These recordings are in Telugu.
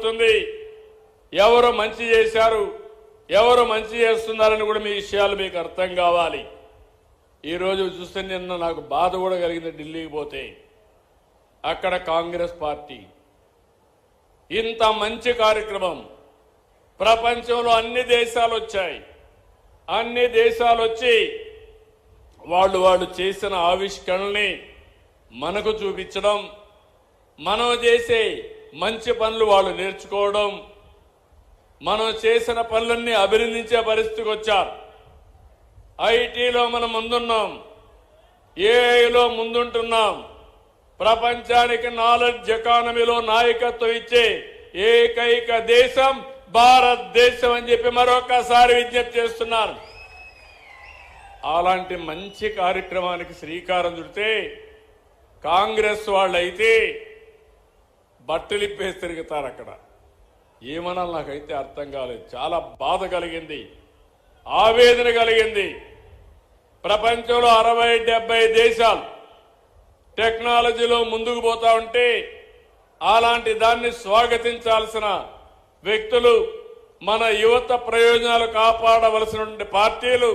జరుగుతుంది, ఎవరు మంచి చేశారు, ఎవరు మంచి చేస్తున్నారని కూడా మీ విషయాలు మీకు అర్థం కావాలి. ఈరోజు చూస్తే నిన్న నాకు బాధ కూడా కలిగింది. ఢిల్లీకి పోతే అక్కడ కాంగ్రెస్ పార్టీ ఇంత మంచి కార్యక్రమం, ప్రపంచంలో అన్ని దేశాలు వచ్చాయి, అన్ని దేశాలు వచ్చి వాళ్ళు చేసిన ఆవిష్కరణల్ని మనకు చూపించడం, మనం చేసే మంచి పనులు వాళ్ళు నేర్చుకోవడం, మనం చేసిన పనులన్నీ అభినందించే పరిస్థితికి వచ్చారు. ఐటీలో మనం ముందున్నాం, ఏఐలో ముందుంటున్నాం, ప్రపంచానికి నాలెడ్జ్ ఎకానమీలో నాయకత్వం ఇచ్చే ఏకైక దేశం భారతదేశం అని చెప్పి మరొకసారి విజ్ఞప్తి చేస్తున్నారు. అలాంటి మంచి కార్యక్రమానికి శ్రీకారం చుడితే కాంగ్రెస్ వాళ్ళైతే బట్టలిప్పేసి తిరుగుతారు. అక్కడ ఏమనాలి నాకైతే అర్థం కాలేదు. చాలా బాధ కలిగింది, ఆవేదన కలిగింది. ప్రపంచంలో 60-70 దేశాలు టెక్నాలజీలో ముందుకు పోతా ఉంటే అలాంటి దాన్ని స్వాగతించాల్సిన వ్యక్తులు, మన యువత ప్రయోజనాలు కాపాడవలసిన పార్టీలు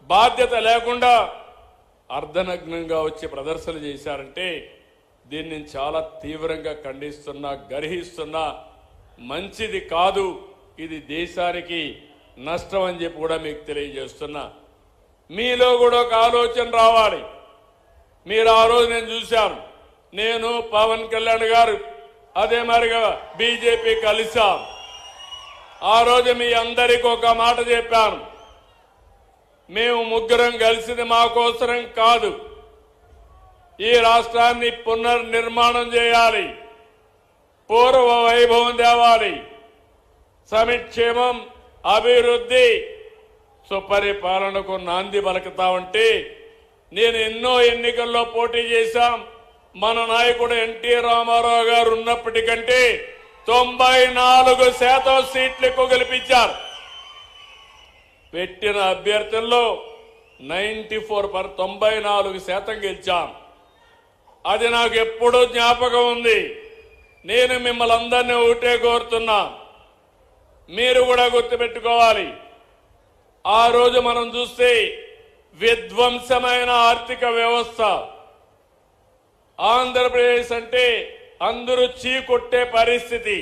బాధ్యత లేకుండా అర్ధనగ్నంగా వచ్చి ప్రదర్శన చేశారంటే దీన్ని చాలా తీవ్రంగా ఖండిస్తున్నా, గర్హిస్తున్నా. మంచిది కాదు, ఇది దేశానికి నష్టం అని చెప్పి కూడా మీకు తెలియజేస్తున్నా. మీలో కూడా ఒక ఆలోచన రావాలి. మీరు ఆ రోజు నేను చూశాను, నేను పవన్ కళ్యాణ్ గారు అదే మరిగా బీజేపీ కలిసాం. ఆ రోజు మీ అందరికీ ఒక మాట చెప్పాను, మేము ముగ్గురం కలిసింది మా కోసరం కాదు, ఈ రాష్ట్రాన్ని పునర్నిర్మాణం చేయాలి, పూర్వ వైభవం తేవాలి, సంక్షేమం, అభివృద్ధి, సుపరిపాలనకు నాంది పలుకుతా ఉంటే నేను ఎన్నో ఎన్నికల్లో పోటీ చేశాం. మన నాయకుడు ఎన్టీ రామారావు గారు ఉన్నప్పటికంటే 94% సీట్లకు గెలిపించారు. పెట్టిన అభ్యర్థుల్లో 94% గెలిచాం. అది నాకు ఎప్పుడూ జ్ఞాపకం ఉంది. నేను మిమ్మల్ని అందరినీ ఒకటే కోరుతున్నా, మీరు కూడా గుర్తుపెట్టుకోవాలి. ఆ రోజు మనం చూస్తే విధ్వంసమైన ఆర్థిక వ్యవస్థ, ఆంధ్రప్రదేశ్ అంటే అందరూ చీకొట్టే పరిస్థితి.